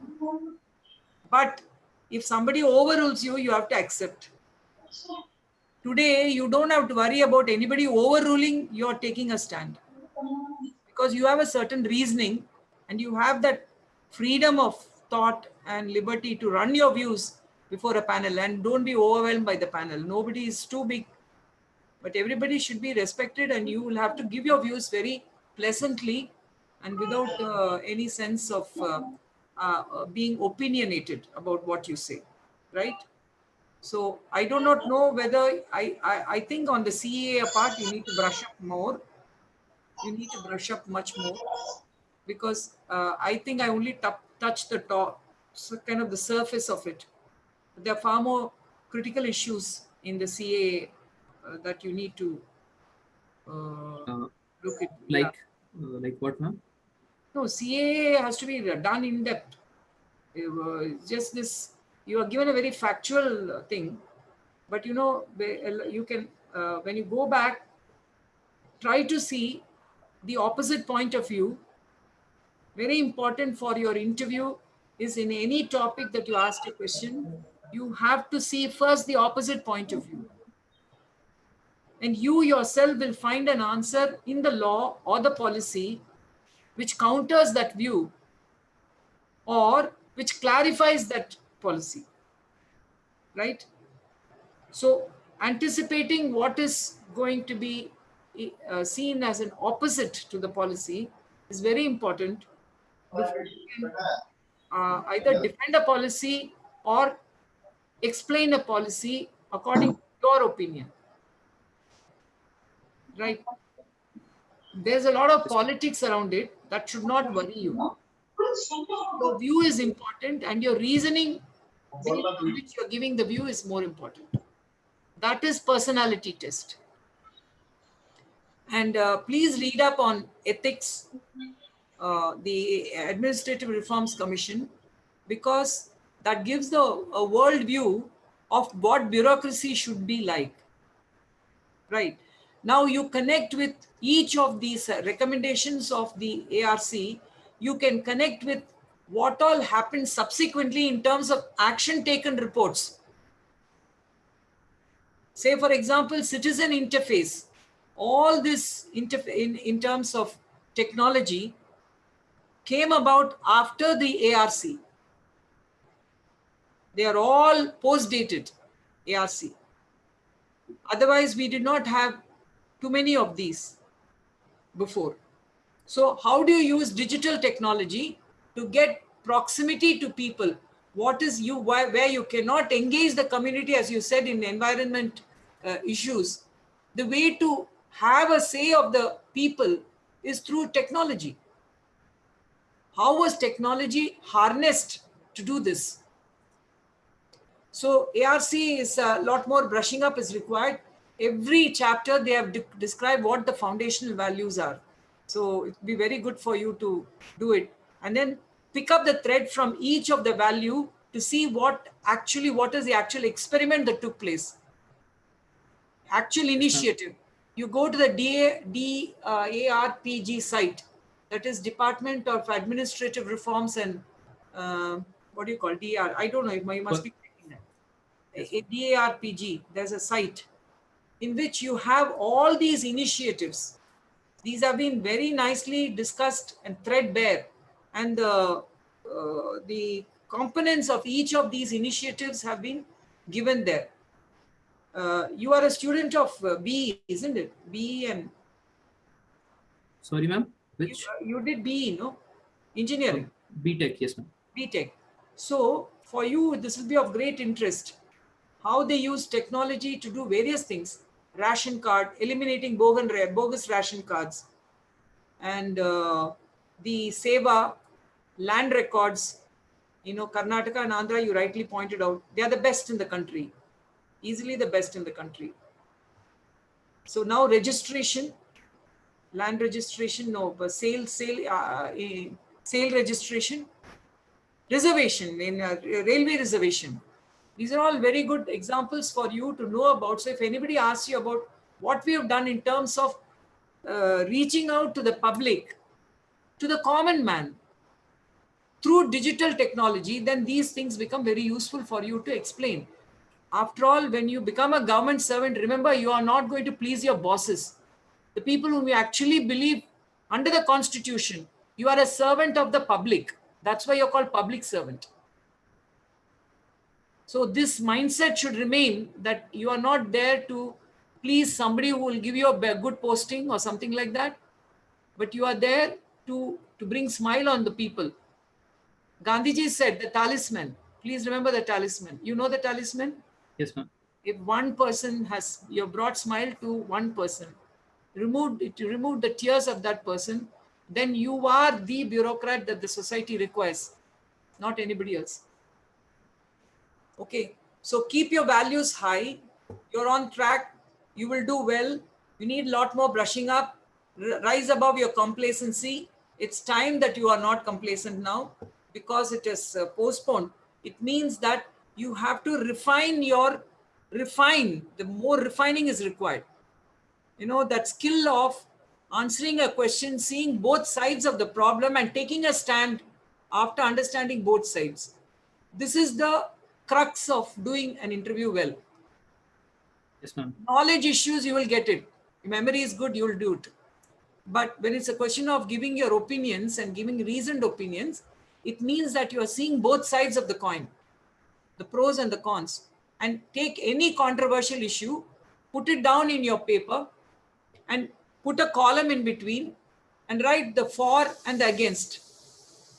but if somebody overrules you, you have to accept. Today, you don't have to worry about anybody overruling you're taking a stand, because you have a certain reasoning and you have that freedom of thought and liberty to run your views before a panel, and don't be overwhelmed by the panel. Nobody is too big, but everybody should be respected, and you will have to give your views very pleasantly and without any sense of being opinionated about what you say, right? So I do not know whether I think on the CAA part, you need to brush up more. You need to brush up much more, because I think I only touched the top, so kind of the surface of it. There are far more critical issues in the CAA that you need to look at. Like what, ma'am? No, CAA has to be done in depth. Just this, you are given a very factual thing, but you can, when you go back, try to see the opposite point of view. Very important for your interview is, in any topic that you ask a question, you have to see first the opposite point of view. And you yourself will find an answer in the law or the policy which counters that view or which clarifies that policy, right? So anticipating what is going to be seen as an opposite to the policy is very important before you can either defend a policy or explain a policy according to your opinion, right? There's a lot of politics around it that should not worry you. Your view is important, and your reasoning based on which you're giving the view is more important. That is personality test. And please read up on ethics, the Administrative Reforms Commission, because that gives a world view of what bureaucracy should be like. Right. Now you connect with each of these recommendations of the ARC. You can connect with what all happened subsequently in terms of action taken reports. Say, for example, citizen interface. All this in terms of technology came about after the ARC. They are all post-dated ARC. Otherwise, we did not have too many of these before. So how do you use digital technology to get proximity to people? What is where you cannot engage the community, as you said, in environment issues? The way to have a say of the people is through technology. How was technology harnessed to do this? So ARC is a lot more brushing up is required. Every chapter they have described what the foundational values are. So it'd be very good for you to do it, and then pick up the thread from each of the value to see what is the actual experiment that took place. Actual initiative. You go to the DARPG site, that is Department of Administrative Reforms and what do you call DR? I don't know. You must be checking that. DARPG. There's a site in which you have all these initiatives. These have been very nicely discussed and threadbare, and the components of each of these initiatives have been given there. You are a student of BE, isn't it? BE and... Sorry, ma'am. Which? You did BE, no? Engineering. BTech, yes, ma'am. BTech. So for you, this will be of great interest. How they use technology to do various things. Ration card, eliminating bogus ration cards. And the Seva, land records. You know, Karnataka and Andhra, you rightly pointed out, they are the best in the country. Easily the best in the country. So now registration, land registration, no, but sale registration, reservation, in railway reservation. These are all very good examples for you to know about. So if anybody asks you about what we have done in terms of reaching out to the public, to the common man, through digital technology, then these things become very useful for you to explain. After all, when you become a government servant, remember, you are not going to please your bosses. The people whom you actually believe under the constitution, you are a servant of the public. That's why you're called public servant. So this mindset should remain, that you are not there to please somebody who will give you a good posting or something like that, but you are there to bring smile on the people. Gandhiji said the talisman. Please remember the talisman. You know the talisman? Yes, ma'am. If one person has, you have brought smile to one person, removed the tears of that person, then you are the bureaucrat that the society requires, not anybody else. Okay, so keep your values high. You're on track. You will do well. You need a lot more brushing up. Rise above your complacency. It's time that you are not complacent now, because it is postponed. It means that you have to refine. The more refining is required. You know, that skill of answering a question, seeing both sides of the problem and taking a stand after understanding both sides. This is the crux of doing an interview well. Yes, ma'am. Knowledge issues, you will get it. Memory is good, you will do it. But when it's a question of giving your opinions and giving reasoned opinions, it means that you are seeing both sides of the coin, the pros and the cons, and take any controversial issue, put it down in your paper and put a column in between and write the for and the against.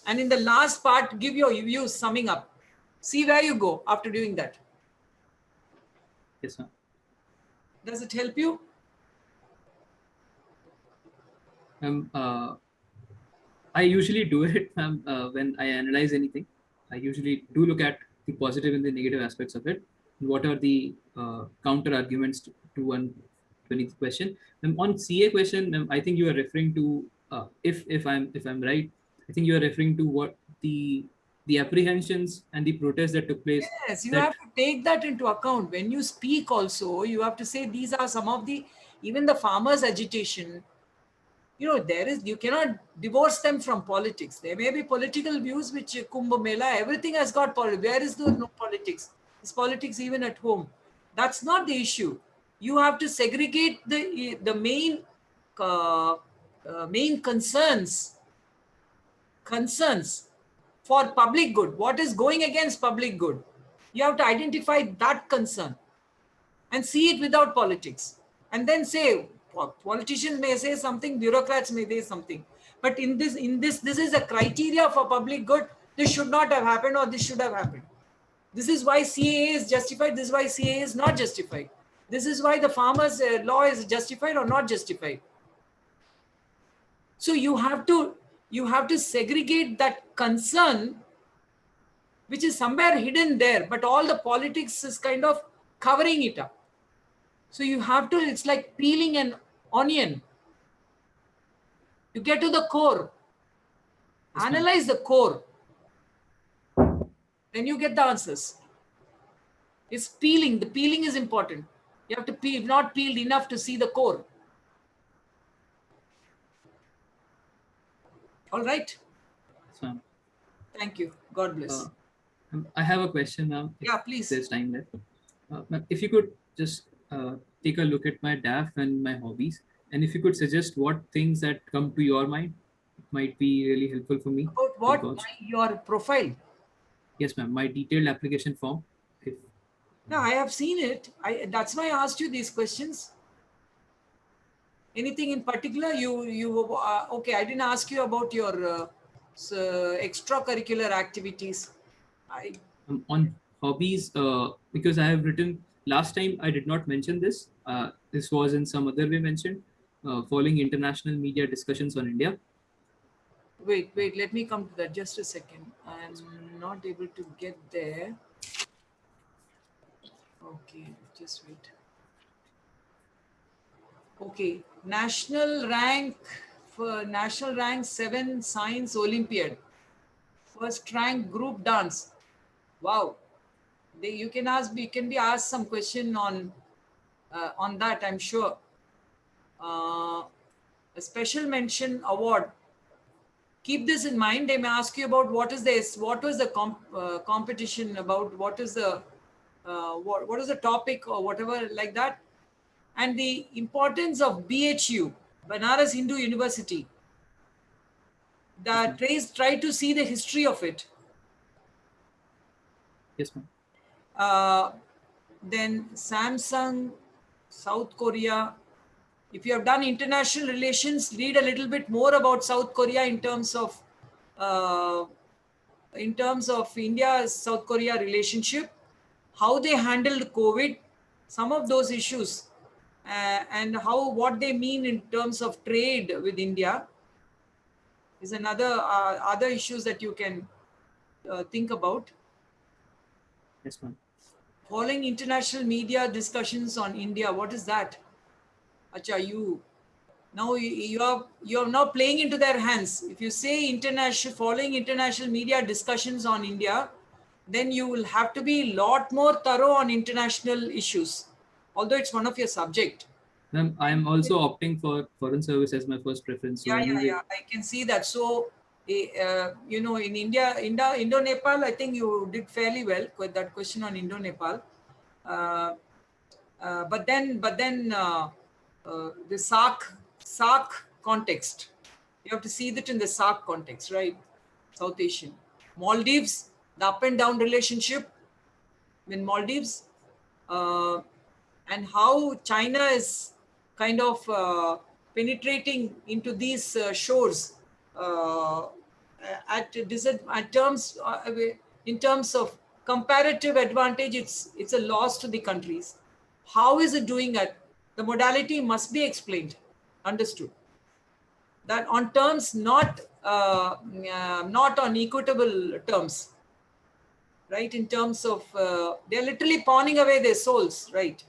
And in the last part, give your views summing up. See where you go after doing that. Yes, ma'am. Does it help you? I usually do it when I analyze anything. I usually do look at the positive and the negative aspects of it. What are the counter arguments to one beneath question? On CA question, I think you are referring to if I'm right, I think you are referring to what the apprehensions and the protests that took place. Yes, you have to take that into account. When you speak also, you have to say these are some of the, even the farmers' agitation. You know, you cannot divorce them from politics. There may be political views which Kumbh Mela, everything has got politics. Where is the no politics? It's politics even at home. That's not the issue. You have to segregate the main concerns for public good. What is going against public good? You have to identify that concern and see it without politics. And then say, politicians may say something, bureaucrats may say something. But this is a criteria for public good. This should not have happened, or this should have happened. This is why CAA is justified. This is why CAA is not justified. This is why the farmers' law is justified or not justified. So you have to segregate that concern, which is somewhere hidden there, but all the politics is kind of covering it up. So you have to, it's like peeling an onion. You get to the core, analyze the core, then you get the answers. It's peeling. The peeling is important. You have to peel, not peeled enough to see the core. All right. So, Thank you. God bless. I have a question now. Yeah, If please. there's time left. Ma'am, if you could just take a look at my DAF and my hobbies, and if you could suggest what things that come to your mind, it might be really helpful for me. About what? Because Your profile. yes, ma'am, my detailed application form. If No, I have seen it. That's why I asked you these questions. Anything in particular? Okay? I didn't ask you about your extracurricular activities. I on hobbies, because I have written last time, I did not mention this. This was in some other way mentioned. Following international media discussions on India. wait. Let me come to that. Just a second. I'm not able to get there. Okay, just wait. Okay, national rank 7 science Olympiad. First rank group dance. Wow. You can be asked some question on that, I'm sure. A special mention award. Keep this in mind. They may ask you about what was the competition about, what is the topic or whatever like that, and the importance of BHU, Banaras Hindu University. Yes, ma'am. Try to see the history of it. Yes, ma'am. Then Samsung, South Korea. If you have done international relations, read a little bit more about South Korea uh, in terms of India South Korea relationship, how they handled COVID, some of those issues, and what they mean in terms of trade with India is another other issues that you can think about. Yes, ma'am. Following international media discussions on India, what is that? Acha, you are now playing into their hands. If you say following international media discussions on India, then you will have to be a lot more thorough on international issues, although it's one of your subject. Ma'am, I am also opting for foreign service as my first preference. So anyway, Yeah. I can see that. So, in Indo-Nepal, I think you did fairly well with that question on Indo-Nepal. But then the SARC context, you have to see that in the SARC context, right? South Asian, Maldives, the up and down relationship in Maldives, uh, and how China is kind of penetrating into these shores uh, at terms in terms of comparative advantage. It's a loss to the countries. How is it doing it? The modality must be explained, understood. That on terms not on equitable terms, right? In terms of they're literally pawning away their souls, right?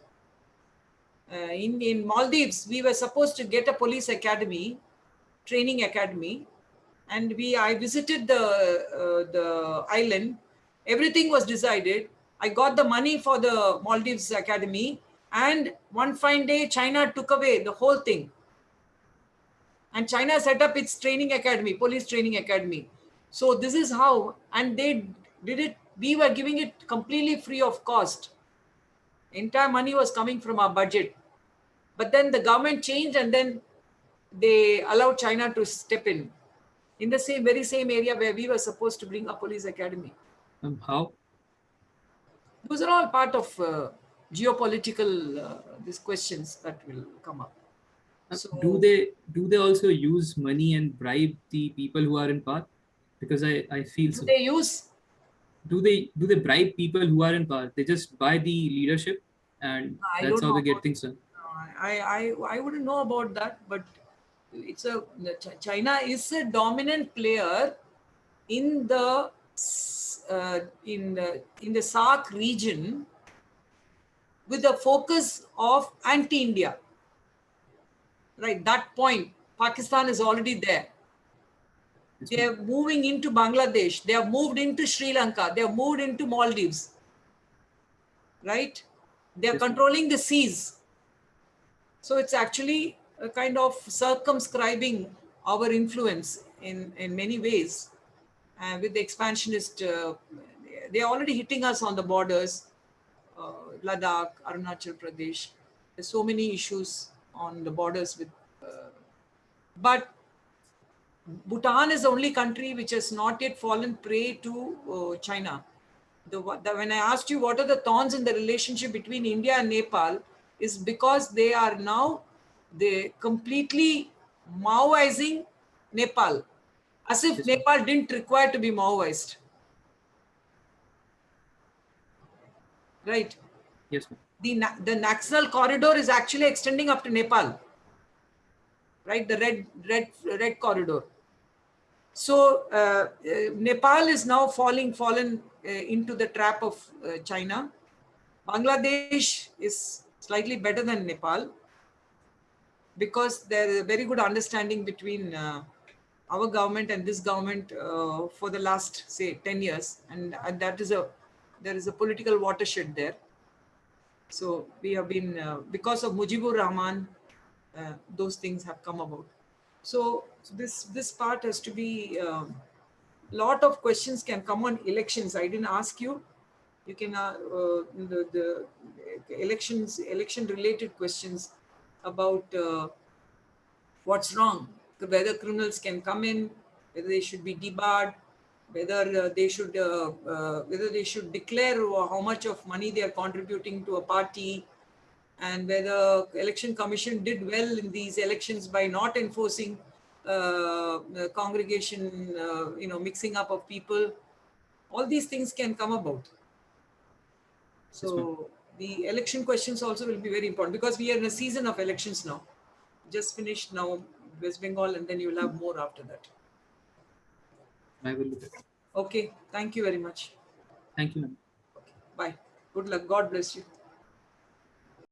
In Maldives, we were supposed to get a police academy, training academy, and I visited the island. Everything was decided. I got the money for the Maldives academy, and one fine day, China took away the whole thing. And China set up its training academy, police training academy. So this is how, and they did it. We were giving it completely free of cost. Entire money was coming from our budget. But then the government changed, and then they allowed China to step in the very same area where we were supposed to bring a police academy. how? Those are all part of geopolitical these questions that will come up. So Do they also use money and bribe the people who are in power? Because I feel do so. they use? Do they bribe people who are in power? They just buy the leadership, and I that's don't how know they get about. things done. I wouldn't know about that, but China is a dominant player in the SARC region with a focus of anti-India. Right, that point, Pakistan is already there. Yes, They ma'am. are moving into Bangladesh. They have moved into Sri Lanka. They have moved into Maldives. Right? They are Yes, ma'am. controlling the seas. So it's actually a kind of circumscribing our influence in many ways. With the expansionist, they're already hitting us on the borders, Ladakh, Arunachal Pradesh. There's so many issues on the borders with, but Bhutan is the only country which has not yet fallen prey to China. When I asked you what are the thorns in the relationship between India and Nepal, is because they completely Maoizing Nepal, as if Yes, ma'am. Nepal didn't require to be Maoized, right? Yes, ma'am. The Naxal corridor is actually extending up to Nepal, right? The red corridor. So Nepal is now fallen into the trap of China. Bangladesh is slightly better than Nepal because there is a very good understanding between our government and this government for the last, say, 10 years, and there is a political watershed there. So we have been because of Mujibur Rahman, those things have come about. So this part has to be. Lot of questions can come on elections. I didn't ask you. You can the election related questions about what's wrong, whether criminals can come in, whether they should be debarred, whether whether they should declare how much of money they are contributing to a party, and whether election commission did well in these elections by not enforcing congregation, mixing up of people. All these things can come about. Yes, ma'am. So the election questions also will be very important because we are in a season of elections now. Just finished now West Bengal, and then you will have more after that. I will look at it. Okay, thank you very much. Thank you, ma'am. Bye. Good luck. God bless you.